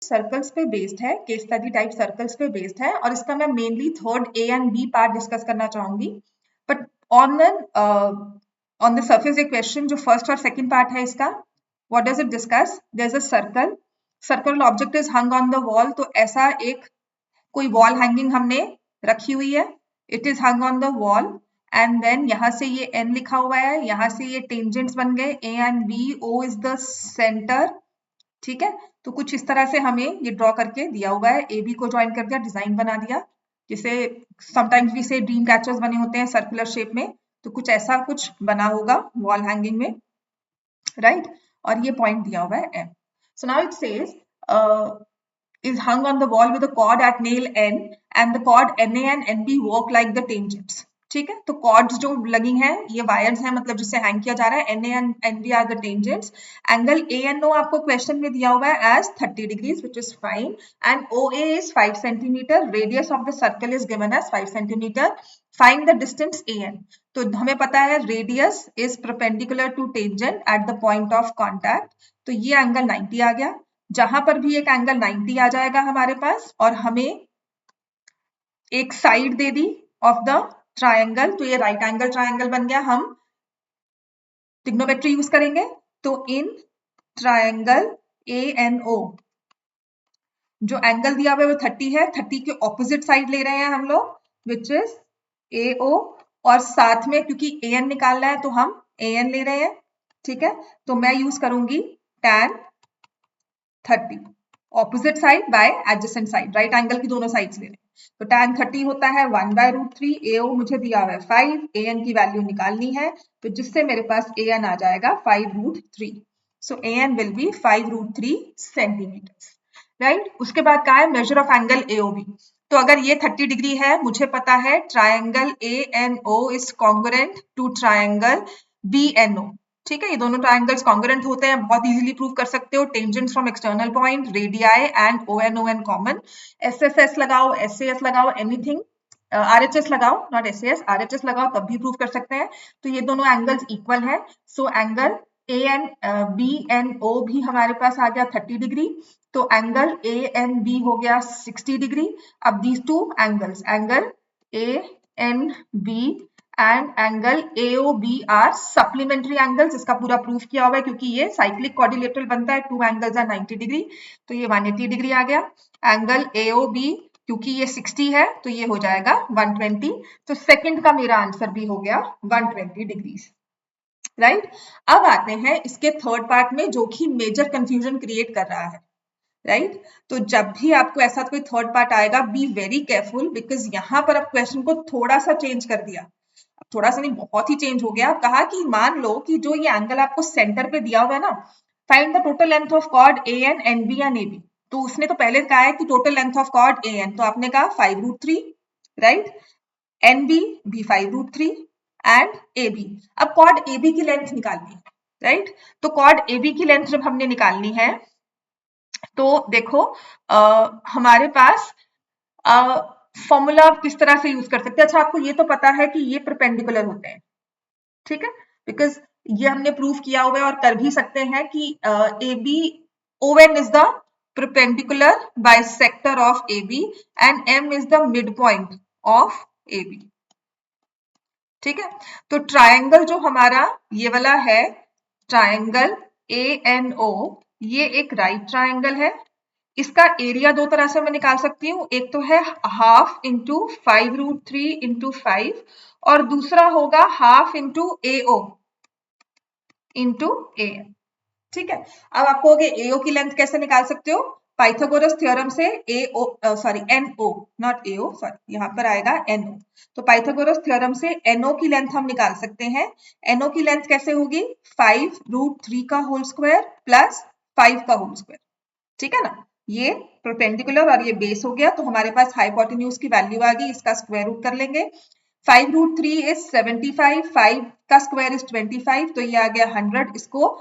Circles पे based है, case study type circles पे बेस्ड है, और इसका मैं mainly third A and B part discuss करना चाहूंगी. But on the surface A question जो फर्स्ट और सेकंड पार्ट है इसका, what does it discuss? There is a circle object is hung on the wall. तो ऐसा एक कोई वॉल हैंगिंग हमने रखी हुई है, it is hung on the wall, and then यहाँ से ये n लिखा हुआ है, यहाँ से ये टेंजेंट्स बन गए a and b, o is the centre. ठीक है, तो कुछ इस तरह से हमें ये ड्रॉ करके दिया हुआ है, ए बी को ज्वाइन कर दिया, डिजाइन बना दिया, जिसे समटाइम्स भी से ड्रीम कैचर्स बने होते हैं सर्कुलर शेप में, तो कुछ ऐसा कुछ बना होगा वॉल हैंगिंग में, राइट? और ये पॉइंट दिया हुआ है m. So now it says is hung on the wall with a cord at nail n, and the cord na and nb work like the tangents. ठीक है, तो कॉर्ड्स जो लगी हैं ये वायर्स हैं, मतलब जिससे हैंग किया जा रहा है. N A and N B are the tangents. Angle A N O आपको क्वेश्चन में दिया हुआ है as 30 degrees, which is fine, and O A is 5 centimetre. Radius of the circle is given as 5 centimetre. Find the distance A N. तो हमें पता है radius is perpendicular to tangent at the point of contact. तो ये angle 90 आ गया. जहां पर भी एक एंगल 90 आ जाएगा हमारे पास, और हमें एक side they the of the triangle, तो ये राइट एंगल ट्रायंगल बन गया. हम ट्रिग्नोमेट्री यूज करेंगे, तो इन ट्रायंगल ANO जो एंगल दिया हुआ है वो 30 है, 30 के ऑपोजिट साइड ले रहे हैं हम लोग, विच इज AO, और साथ में क्योंकि AN निकालना है तो हम AN ले रहे हैं. ठीक है, तो मैं यूज करूंगी tan 30, opposite side by adjacent side, right angle की दोनों साइड्स ले रहे हैं. तो tan 30 होता है 1/√3. AO मुझे दिया हुआ है 5, AN की वैल्यू निकालनी है, तो जिससे मेरे पास AN आ जाएगा 5√3. सो AN will be 5√3 centimetre, right? उसके बाद क्या है? Measure of angle AOB. तो अगर ये 30 डिग्री है, मुझे पता है triangle ANO is congruent to triangle BNO. ठीक है, ये दोनों ट्रायंगल्स कॉन्ग्रुएंट होते हैं, बहुत इजीली प्रूव कर सकते हो. Tangents from external point, radii and ON common. SSS लगाओ, SAS लगाओ, एनीथिंग, RHS लगाओ, नॉट SAS, RHS लगाओ, तब भी प्रूव कर सकते हैं. तो ये दोनों एंगल्स इक्वल है. सो एंगल BNO भी हमारे पास आ गया 30 डिग्री. तो एंगल ANB हो गया 60 डिग्री. अब these two angles, angle ANB and angle AOB are supplementary angles. इसका पूरा प्रूफ किया हुआ है क्योंकि ये साइक्लिक क्वाड्रिलेटरल बनता है. टू एंगल्स आर 90 डिग्री, तो ये 180 डिग्री आ गया. एंगल AOB क्योंकि ये 60 है तो ये हो जाएगा 120. तो सेकंड का मेरा आंसर भी हो गया 120 डिग्रीज, राइट? अब आते हैं इसके थर्ड पार्ट में, जो कि मेजर कंफ्यूजन क्रिएट कर रहा है, राइट? तो जब भी आपको ऐसा कोई थर्ड पार्ट आएगा, बी वेरी केयरफुल, बिकॉज यहाँ पर अब क्वेश्चन को थोड़ा सा चेंज कर दिया. थोड़ा सा नहीं, बहुत ही चेंज हो गया. कहा कि मान लो कि जो ये एंगल आपको सेंटर पे दिया हुआ है ना, find the total length of chord AN, NB and AB. तो उसने तो पहले कहा है कि total length of chord AN, तो आपने कहा 5√3, राइट? NB भी 5√3 एंड AB. अब कॉर्ड AB की लेंथ निकालनी है, राइट? तो कॉर्ड AB की लेंथ जब हमने निकालनी है, तो देखो हमारे पास फॉर्मूला आप किस तरह से यूज कर सकते हैं. अच्छा, आपको ये तो पता है कि ये परपेंडिकुलर होते हैं, ठीक है, बिकॉज ये हमने प्रूव किया हुआ है, और कर भी सकते हैं कि AB ON is the perpendicular bisector of AB and M is the mid point of AB. ठीक है, तो ट्रायंगल जो हमारा ये वाला है, ट्रायंगल ANO, ये एक राइट ट्रायंगल है. इसका एरिया दो तरह से मैं निकाल सकती हूँ. एक तो है हाफ इंटू 5√3 इंटू 5, और दूसरा होगा half into AO into AM. ठीक है, अब आपको AO की लेंथ कैसे निकाल सकते हो? पाइथागोरस थ्योरम से NO, नॉट AO, सॉरी, यहाँ पर आएगा NO. तो पाइथागोरस थ्योरम से NO की लेंथ हम निकाल सकते हैं. NO की लेंथ कैसे होगी? 5√3 का होल स्क्वायर प्लस 5 का होल स्क्वायर. ठीक है ना, ये परपेंडिकुलर और ये बेस हो गया, तो हमारे पास हाइपोटेन्यूज की वैल्यू आ गई. इसका स्क्वायर रूट कर लेंगे. 5√3 इज 75, 5 का स्क्वायर इज 25, तो ये आ गया 100. इसको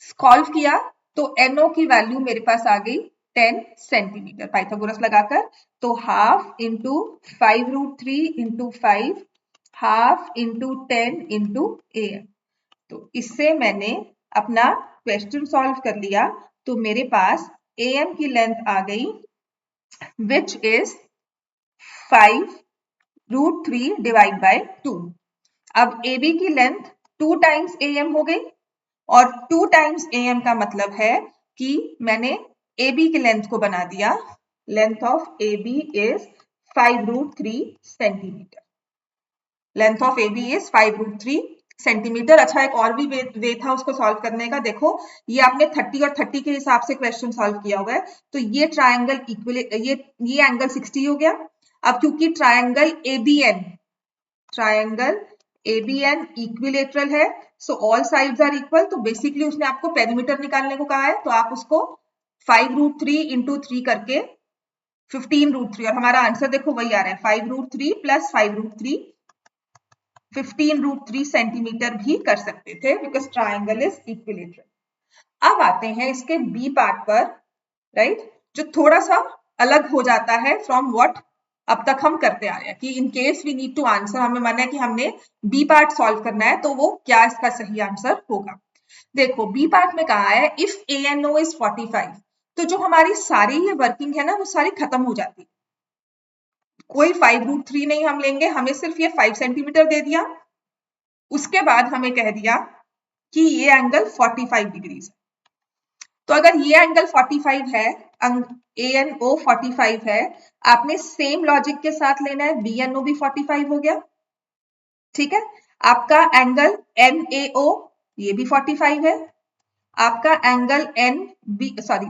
सॉल्व किया तो NO की वैल्यू मेरे पास आ गई 10 सेंटीमीटर पाइथागोरस लगाकर. तो half into 5√3 into 5, half into 10 into AM. तो इससे मैंने अपना क्वेश्चन सॉल्व कर लिया. तो मेरे पास AM की लेंथ आ गई विच इज 5√3 डिवाइड बाय 2। अब AB की लेंथ 2 टाइम्स AM हो गई और 2 टाइम्स AM का मतलब है कि मैंने AB की लेंथ को बना दिया। Length of AB is 5√3 centimetre. Length of AB is 5√3 centimetre. अच्छा, एक और भी वे था उसको सॉल्व करने का। देखो, ये आपने 30 और 30 के हिसाब से क्वेश्चन सॉल्व किया हुआ है, तो ये ट्रायंगल ये एंगल 60 हो गया। अब क्योंकि ट्रायंगल ABN इक्विलेटरल है, so all sides are equal, तो बेसिकली उसने आपको पेरीमीटर निकालने को कहा है, तो आप उसको 5√3 इंटू 3 करके 15√3, और हमारा आंसर देखो वही आ रहा है 5√3 प्लस 5√3 15√3 सेंटीमीटर भी कर सकते थे, बिकॉज ट्राइंगल इज इक्विलेटरल। अब आते हैं इसके बी पार्ट पर, राइट, जो थोड़ा सा अलग हो जाता है फ्रॉम व्हाट अब तक हम करते आ रहे हैं, कि in case we need to answer, हमें माना है कि हमने बी पार्ट सॉल्व करना है, तो वो क्या इसका सही आंसर होगा। देखो, बी पार्ट में कहा है इफ ANO इज 45, तो जो हमारी सारी ये वर्किंग है ना, वो सारी खत्म हो जाती है। कोई 5√3 नहीं हम लेंगे, हमें सिर्फ ये 5 सेंटीमीटर दे दिया। उसके बाद हमें कह दिया कि ये एंगल 45 डिग्रीज है। तो अगर ये एंगल 45 है, ANO 45 है, आपने सेम लॉजिक के साथ लेना है, BNO भी 45 हो गया, ठीक है। आपका एंगल NAO ये भी 45 है, आपका एंगल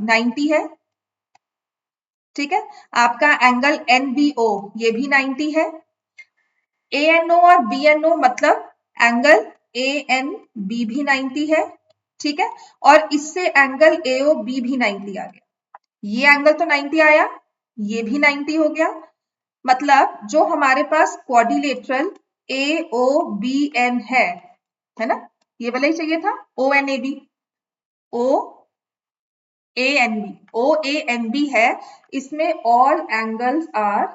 90 है, ठीक है। आपका एंगल NBO ये भी 90 है। ANO और BNO मतलब एंगल ANB भी 90 है, ठीक है। और इससे एंगल AOB भी 90 आ गया। ये एंगल तो 90 आया, ये भी 90 हो गया। मतलब जो हमारे पास क्वाड्रिलेटरल AOBN है ना, ये वाला ही चाहिए था, ONAB, OANB है, इसमें all angles are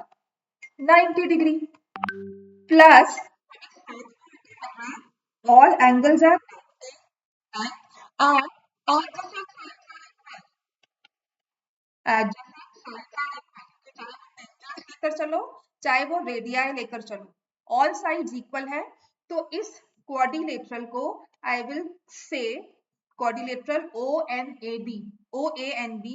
90 degree plus all angles are लेकर चलो, चाहे वो रेडियाई लेकर चलो, ऑल साइड्स इक्वल है। तो इस क्वाड्रिलेटरल को I will say quadrilateral OANB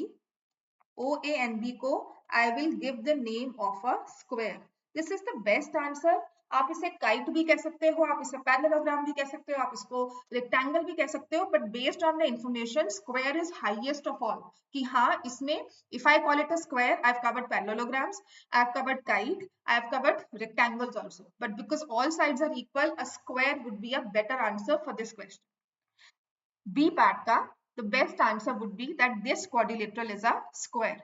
को I will give the name of a square. This is the best answer. आप इसे काइट भी कह सकते हो, आप इसे पैरेललोग्राम भी कह सकते हो, आप इसको रेक्टेंगल भी कह सकते हो, but based on the information square is highest of all. कि हाँ, इसमें if I call it a square, I have covered parallelograms, I have covered kite, I have covered rectangles also, but because all sides are equal, a square would be a better answer for this question. B part का the best answer would be that this quadrilateral is a square.